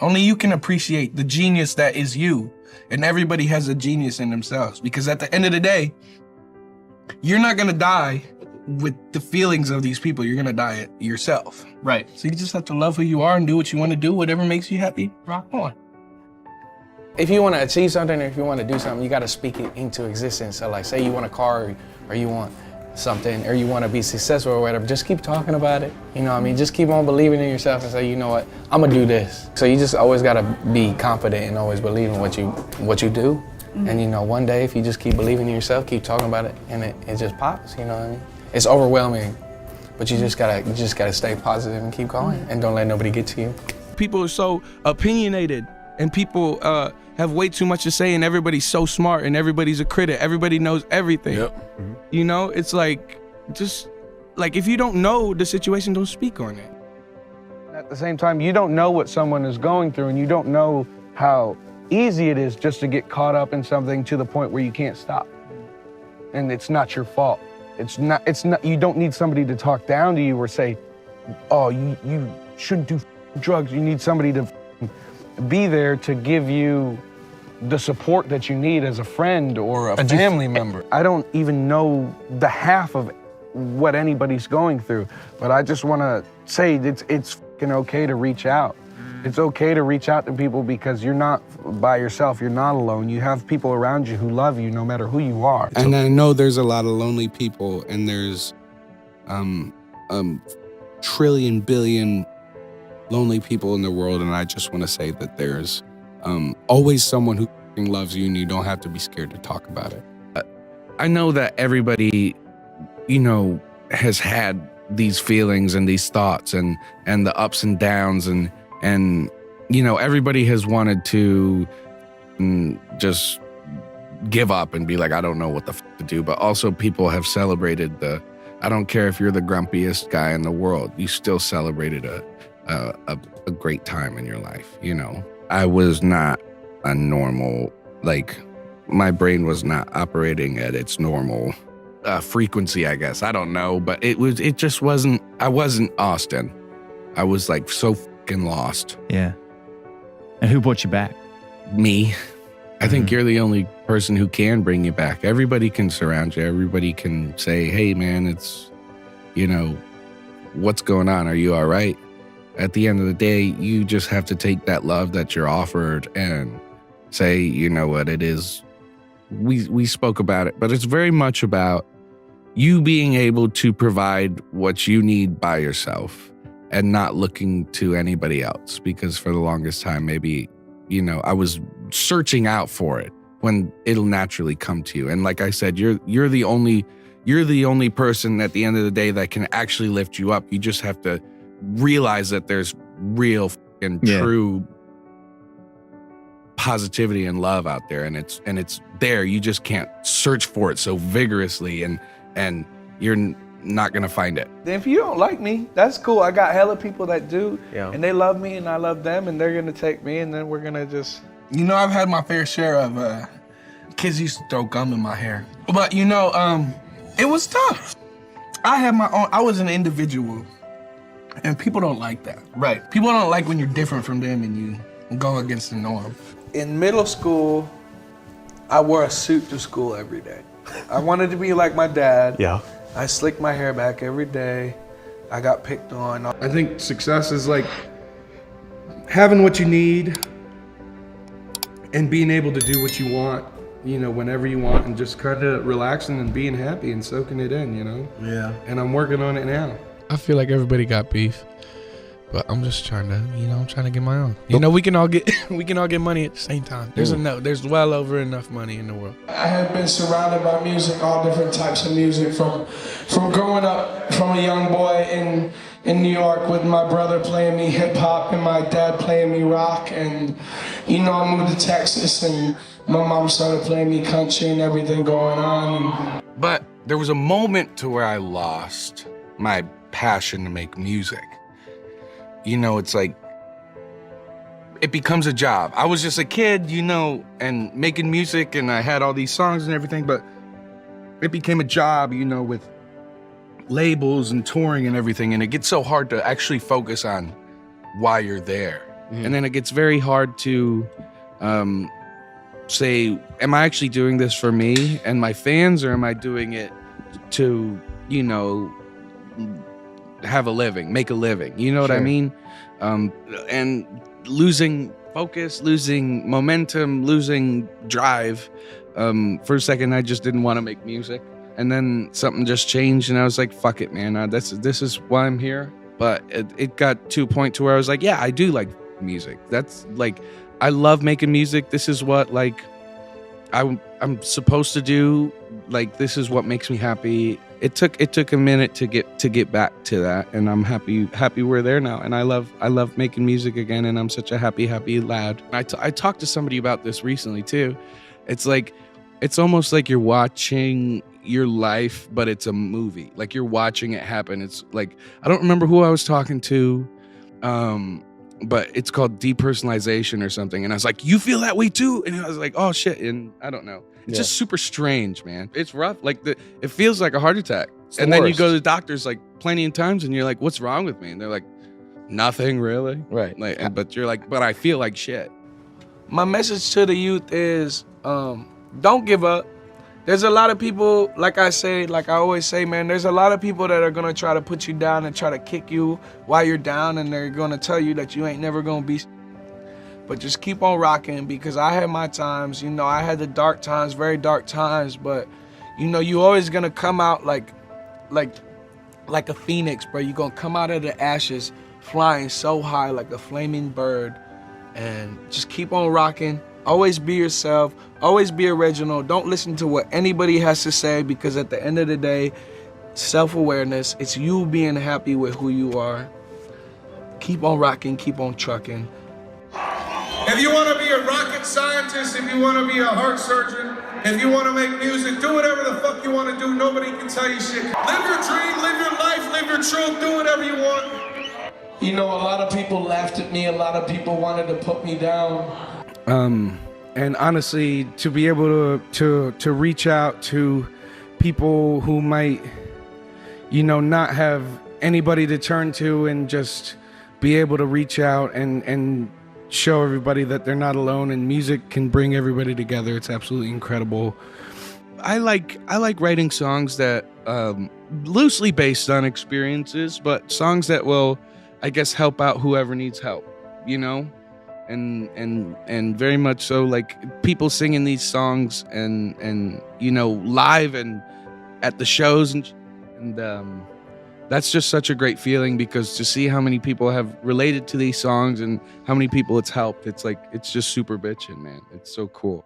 Only you can appreciate the genius that is you. And everybody has a genius in themselves. Because at the end of the day, you're not gonna die with the feelings of these people. You're gonna die yourself. Right. So you just have to love who you are and do what you want to do. Whatever makes you happy, rock on. If you want to achieve something, or if you want to do something, you got to speak it into existence. So like, say you want a car, or you want something, or you want to be successful or whatever, just keep talking about it. You know what I mean? Just keep on believing in yourself and say, you know what, I'm gonna do this. So you just always got to be confident and always believe in what you do. And you know, one day if you just keep believing in yourself, keep talking about it, and it just pops, you know what I mean? It's overwhelming, but you just gotta stay positive and keep going, and don't let nobody get to you. People are so opinionated, and people have way too much to say, and everybody's so smart, and everybody's a critic. Everybody knows everything. Yep. Mm-hmm. You know, it's like, just like, if you don't know the situation, don't speak on it. At the same time, you don't know what someone is going through, and you don't know how easy it is just to get caught up in something to the point where you can't stop. And it's not your fault. It's not, you don't need somebody to talk down to you or say, oh, you shouldn't do drugs. You need somebody to be there to give you the support that you need as a friend or a family member. I don't even know the half of what anybody's going through, but I just want to say it's fucking okay to reach out. It's okay to reach out to people because you're not by yourself. You're not alone. You have people around you who love you no matter who you are. And I know there's a lot of lonely people, and there's trillion billion lonely people in the world, and I just want to say that there's always someone who loves you, and you don't have to be scared to talk about it. I know that everybody, you know, has had these feelings and these thoughts and the ups and downs, and you know, everybody has wanted to just give up and be like, I don't know what the f to do. But also people have celebrated I don't care if you're the grumpiest guy in the world, you still celebrated a great time in your life, you know. I was not a normal, like, my brain was not operating at its normal frequency, I guess. I don't know, but I wasn't Austin. I was like so fucking lost. Yeah. And who brought you back? Me. I think you're the only person who can bring you back. Everybody can surround you. Everybody can say, hey man, it's, you know, what's going on? Are you all right? At the end of the day, you just have to take that love that you're offered and say, you know what, it is. We spoke about it, but it's very much about you being able to provide what you need by yourself and not looking to anybody else. Because for the longest time, maybe, you know, I was searching out for it when it'll naturally come to you. And like I said, you're the only person at the end of the day that can actually lift you up. You just have to realize that there's real and true positivity and love out there, and it's there. You just can't search for it so vigorously, and you're not gonna find it. If you don't like me, that's cool. I got hella people that do, and they love me and I love them, and they're gonna take me, and then we're gonna just... You know, I've had my fair share of kids used to throw gum in my hair. But you know, it was tough. I had my own, I was an individual, and people don't like that. Right. People don't like when you're different from them and you go against the norm. In middle school, I wore a suit to school every day. I wanted to be like my dad. Yeah. I slicked my hair back every day. I got picked on. I think success is like having what you need and being able to do what you want, you know, whenever you want, and just kind of relaxing and being happy and soaking it in, you know? Yeah. And I'm working on it now. I feel like everybody got beef, but I'm just trying to, you know, I'm trying to get my own. You know, we can all get money at the same time. There's well over enough money in the world. I have been surrounded by music, all different types of music, from growing up from a young boy in New York with my brother playing me hip hop and my dad playing me rock, and you know, I moved to Texas and my mom started playing me country and everything going on. But there was a moment to where I lost my passion to make music. You know, it's like, it becomes a job. I was just a kid, you know, and making music, and I had all these songs and everything, but it became a job, you know, with labels and touring and everything, and it gets so hard to actually focus on why you're there. And then it gets very hard to say, am I actually doing this for me and my fans, or am I doing it to, you know, have a living, make a living? You know what I mean? And losing focus, losing momentum, losing drive. For a second, I just didn't want to make music. And then something just changed, and I was like, fuck it, man. This is why I'm here. But it got to a point to where I was like, yeah, I do like music. That's like, I love making music. This is what like I'm supposed to do. Like, this is what makes me happy. It took a minute to get back to that, and I'm happy we're there now. And I love making music again, and I'm such a happy lad. I talked to somebody about this recently too. It's like, it's almost like you're watching your life, but it's a movie. Like, you're watching it happen. It's like, I don't remember who I was talking to, but it's called depersonalization or something. And I was like, you feel that way too? And I was like, oh shit. And I don't know. It's just super strange, man. It's rough. Like, it feels like a heart attack. And then you go to the doctors like plenty of times, and you're like, what's wrong with me? And they're like, nothing really. Right. Like, but you're like, but I feel like shit. My message to the youth is, don't give up. There's a lot of people, like I always say, man, there's a lot of people that are gonna try to put you down and try to kick you while you're down, and they're gonna tell you that you ain't never gonna be. But just keep on rocking, because I had my times, you know, I had the dark times, very dark times, but you know, you always gonna come out like a phoenix, bro. You're gonna come out of the ashes flying so high like a flaming bird, and just keep on rocking. Always be yourself. Always be original. Don't listen to what anybody has to say, because at the end of the day, self-awareness, it's you being happy with who you are. Keep on rocking. Keep on trucking. If you want to be a rocket scientist, if you want to be a heart surgeon, if you want to make music, do whatever the fuck you want to do. Nobody can tell you shit. Live your dream, live your life, live your truth, do whatever you want. You know, a lot of people laughed at me. A lot of people wanted to put me down. And honestly, to be able to reach out to people who might, you know, not have anybody to turn to, and just be able to reach out and show everybody that they're not alone, and music can bring everybody together. It's absolutely incredible. I like writing songs that loosely based on experiences, but songs that will, I guess, help out whoever needs help, you know? And very much so, like, people singing these songs and you know, live and at the shows, and that's just such a great feeling, because to see how many people have related to these songs and how many people it's helped, it's like, it's just super bitchin', man. It's so cool.